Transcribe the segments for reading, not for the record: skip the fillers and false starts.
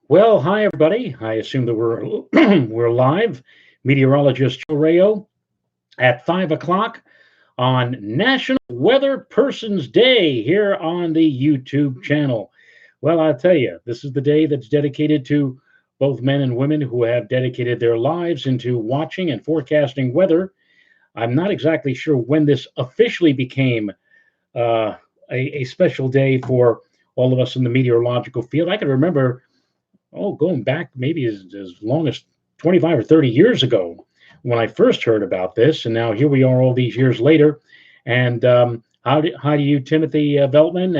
Well, hi everybody. I assume that we're we're live. Meteorologist Joe Rayo at 5 o'clock on National Weatherpersons Day here on the YouTube channel. Well, I'll tell you, this is the day that's dedicated to both men and women who have dedicated their lives into watching and forecasting weather. I'm not exactly sure when this officially became uh, a special day for all of us in the meteorological field. I can remember going back maybe as long as 25 or 30 years ago when I first heard about this. And now here we are all these years later. And how do you, Timothy Veltman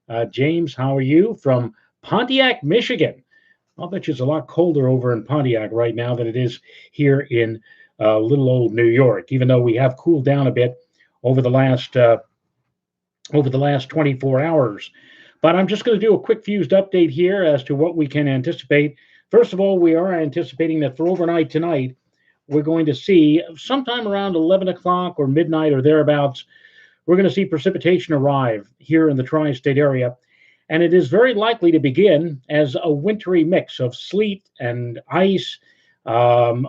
and James, how are you from Pontiac, Michigan? I'll bet you it's a lot colder over in Pontiac right now than it is here in little old New York, even though we have cooled down a bit over the last uh, over the last 24 hours. But I'm just going to do a quick fused update here as to what we can anticipate. First of all, we are anticipating that for overnight tonight, we're going to see sometime around 11 o'clock or midnight or thereabouts, we're going to see precipitation arrive here in the tri state area. And it is very likely to begin as a wintry mix of sleet and ice,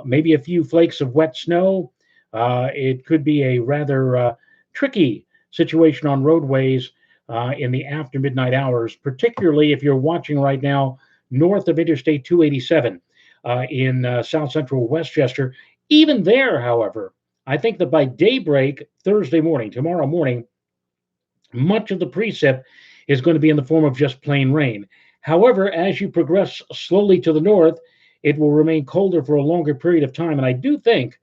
maybe a few flakes of wet snow. It could be a rather tricky situation on roadways in the after midnight hours, particularly if you're watching right now north of Interstate 287 in south central Westchester. Even there, however, I think that by daybreak Thursday morning, tomorrow morning, much of the precip is going to be in the form of just plain rain. However, as you progress slowly to the north, it will remain colder for a longer period of time. And I do think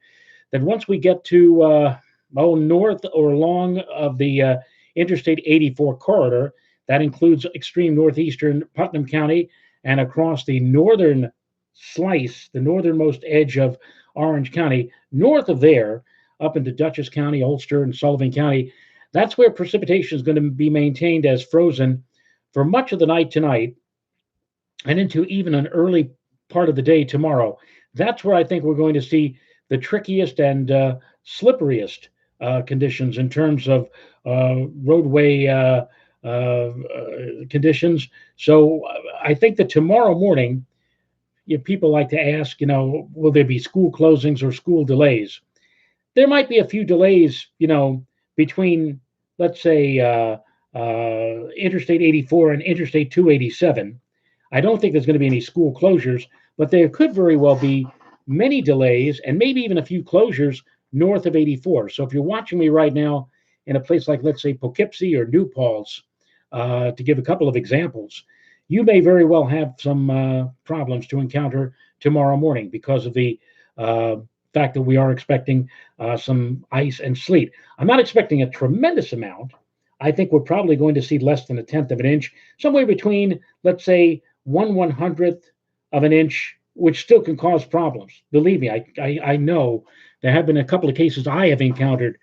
that once we get to north or along of the Interstate 84 corridor, that includes extreme northeastern Putnam County and across the northern slice, the northernmost edge of Orange County, north of there, up into Dutchess County, Ulster, and Sullivan County, that's where precipitation is going to be maintained as frozen for much of the night tonight and into even an early part of the day tomorrow. That's where I think we're going to see the trickiest and slipperiest conditions in terms of roadway conditions. So I think that tomorrow morning, people like to ask, will there be school closings or school delays? There might be a few delays, between, let's say, Interstate 84 and Interstate 287. I don't think there's going to be any school closures, but there could very well be many delays and maybe even a few closures north of 84. So if you're watching me right now in a place like, let's say, Poughkeepsie or New Paltz, to give a couple of examples, you may very well have some problems to encounter tomorrow morning because of the fact that we are expecting some ice and sleet. I'm not expecting a tremendous amount. I think we're probably going to see less than a tenth of an inch, somewhere between, let's say, 1/100th of an inch, which still can cause problems. Believe me, I know there have been a couple of cases I have encountered,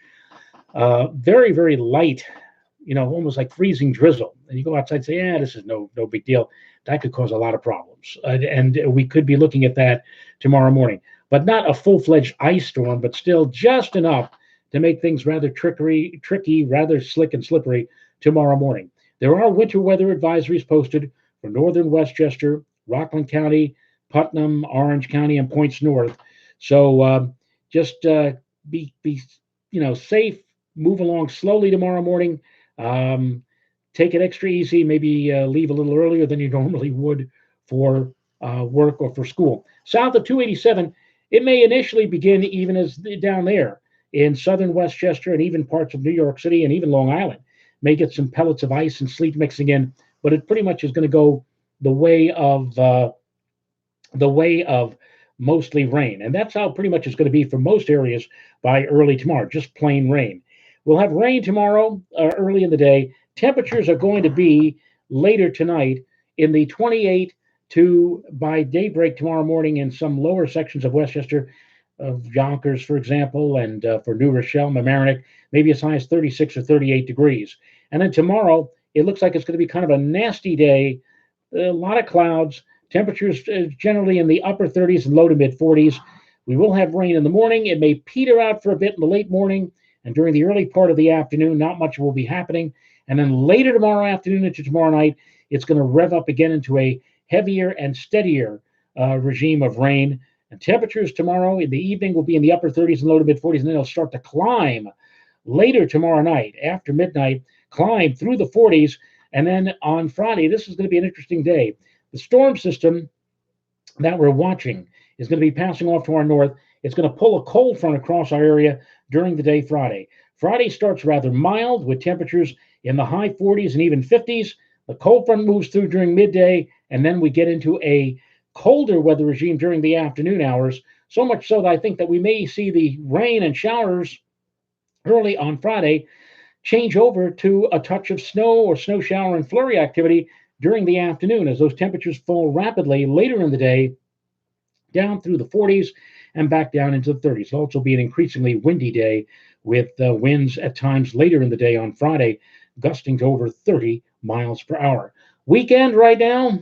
very, very light, almost like freezing drizzle. And you go outside and say, yeah, this is no big deal. That could cause a lot of problems. And we could be looking at that tomorrow morning, but not a full-fledged ice storm, but still just enough to make things rather tricky, rather slick and slippery tomorrow morning. There are winter weather advisories posted for northern Westchester, Rockland County, Putnam, Orange County, and points north. So just be safe. Move along slowly tomorrow morning. Um, Take it extra easy. Maybe leave a little earlier than you normally would for work or for school. South of 287, it may initially begin even as down there in southern Westchester and even parts of New York City and even Long Island. May get some pellets of ice and sleet mixing in, but it pretty much is going to go the way of mostly rain, and that's how pretty much it's going to be for most areas by early tomorrow. Just plain rain. We'll have rain tomorrow early in the day. Temperatures are going to be later tonight in the 28 to by daybreak tomorrow morning in some lower sections of Westchester, of Yonkers, for example, and for New Rochelle, Mamaroneck, maybe as high as 36 or 38 degrees. And then tomorrow, it looks like it's going to be kind of a nasty day, a lot of clouds, temperatures generally in the upper 30s and low to mid 40s. We will have rain in the morning. It may peter out for a bit in the late morning and during the early part of the afternoon. Not much will be happening. And then later tomorrow afternoon into tomorrow night, it's going to rev up again into a heavier and steadier regime of rain. And temperatures tomorrow in the evening will be in the upper 30s and low to mid 40s, and then they'll start to climb later tomorrow night after midnight, climb through the 40s. And then on Friday, this is going to be an interesting day. The storm system that we're watching is going to be passing off to our north. It's going to pull a cold front across our area during the day Friday. Friday starts rather mild with temperatures in the high 40s and even 50s. The cold front moves through during midday, and then we get into a colder weather regime during the afternoon hours, so much so that I think that we may see the rain and showers early on Friday change over to a touch of snow or snow shower and flurry activity during the afternoon as those temperatures fall rapidly later in the day down through the 40s and back down into the 30s. It'll also be an increasingly windy day with winds at times later in the day on Friday gusting to over 30 miles per hour. Weekend right now,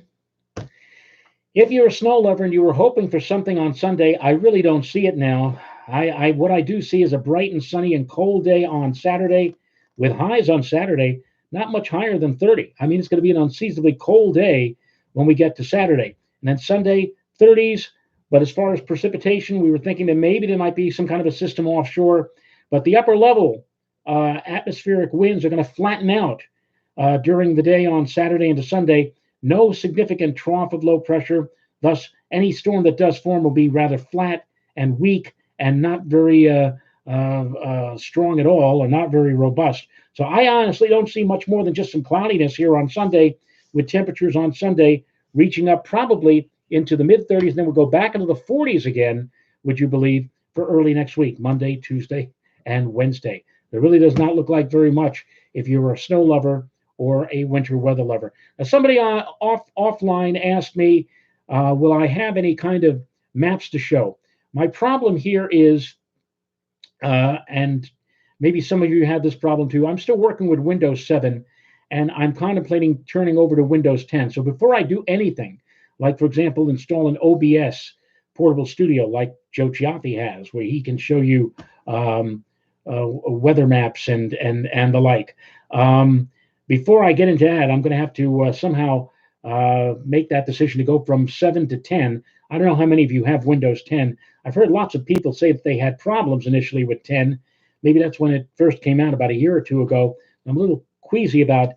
if you're a snow lover and you were hoping for something on Sunday, I really don't see it now. What I do see is a bright and sunny and cold day on Saturday, with highs on Saturday not much higher than 30. I mean, it's going to be an unseasonably cold day when we get to Saturday. And then Sunday, 30s. But as far as precipitation, we were thinking that maybe there might be some kind of a system offshore. But the upper level atmospheric winds are going to flatten out during the day on Saturday into Sunday. No significant trough of low pressure. Thus, any storm that does form will be rather flat and weak and not very strong at all, or not very robust. So I honestly don't see much more than just some cloudiness here on Sunday, with temperatures on Sunday reaching up probably into the mid 30s, and then we'll go back into the 40s again, would you believe, for early next week, Monday, Tuesday, and Wednesday. It really does not look like very much if you're a snow lover or a winter weather lover. Now, somebody offline asked me, will I have any kind of maps to show? My problem here is, and maybe some of you have this problem too, I'm still working with Windows 7, and I'm contemplating turning over to Windows 10. So before I do anything, like, for example, install an OBS portable studio like Joe Chiaffi has, where he can show you weather maps and the like. Before I get into that, I'm going to have to somehow make that decision to go from 7 to 10. I don't know how many of you have Windows 10. I've heard lots of people say that they had problems initially with 10. Maybe that's when it first came out about a year or two ago. I'm a little queasy about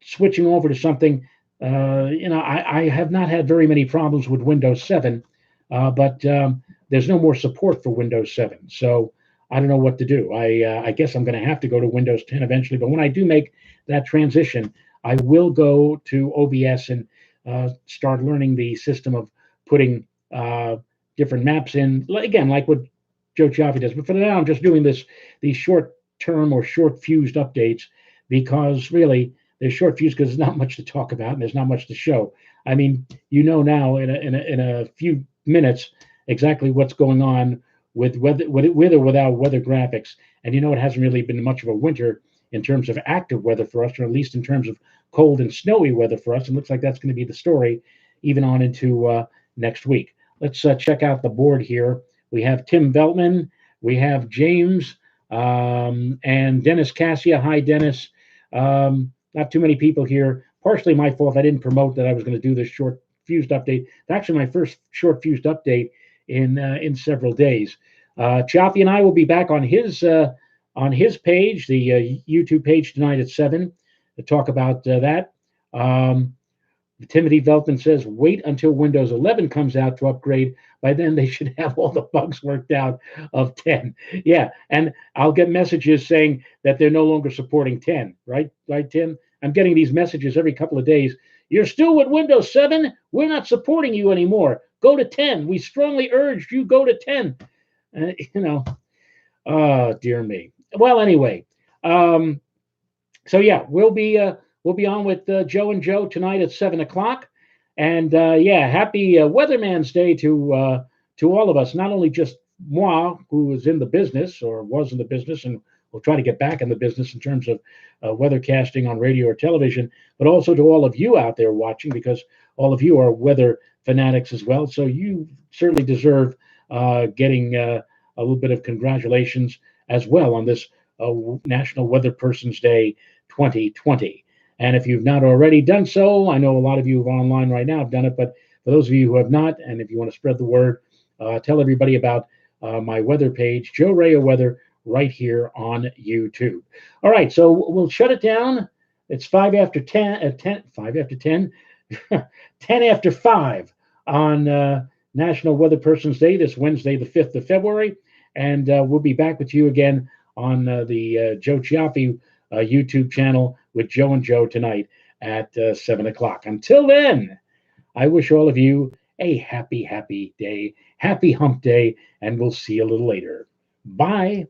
switching over to something. I have not had very many problems with Windows 7, but there's no more support for Windows 7. So I don't know what to do. I guess I'm going to have to go to Windows 10 eventually. But when I do make that transition, I will go to OBS and start learning the system of putting different maps in, again, like what Joe Chiaffi does. But for now, I'm just doing these short-term or short-fused updates, because really they're short fused because there's not much to talk about and there's not much to show. I mean, you know now in a few minutes exactly what's going on with weather, with or without weather graphics. And you know it hasn't really been much of a winter in terms of active weather for us, or at least in terms of cold and snowy weather for us. And looks like that's going to be the story even on into next week. Let's check out the board here. We have Tim Veltman, we have James, and Dennis Cassia. Hi, Dennis. Not too many people here. Partially my fault. I didn't promote that I was going to do this short fused update. It's actually my first short fused update in several days. Chiaffi and I will be back on his page, the YouTube page, tonight at 7 to talk about that. Timothy Veltman says, wait until Windows 11 comes out to upgrade. By then, they should have all the bugs worked out of 10. Yeah, and I'll get messages saying that they're no longer supporting 10, right? Right, Tim? I'm getting these messages every couple of days. You're still with Windows 7? We're not supporting you anymore. Go to 10. We strongly urge you go to 10. Oh, dear me. Well, anyway, so yeah, we'll be on with Joe and Joe tonight at 7 o'clock. And yeah, happy Weatherman's Day to all of us, not only just moi, who is in the business or was in the business and will try to get back in the business in terms of weathercasting on radio or television, but also to all of you out there watching, because all of you are weather fanatics as well. So you certainly deserve getting a little bit of congratulations as well on this National Weatherpersons Day 2020. And if you've not already done so, I know a lot of you online right now have done it, but for those of you who have not, and if you want to spread the word, tell everybody about my weather page, Joe Rayo Weather, right here on YouTube. All right, so we'll shut it down. It's 5 after 10, 5 after 10, 10 after 5 on National Weatherpersons Day, this Wednesday, the 5th of February. And we'll be back with you again on the Joe Chiaffi YouTube channel with Joe and Joe tonight at 7 o'clock. Until then, I wish all of you a happy, happy day, happy hump day, and we'll see you a little later. Bye.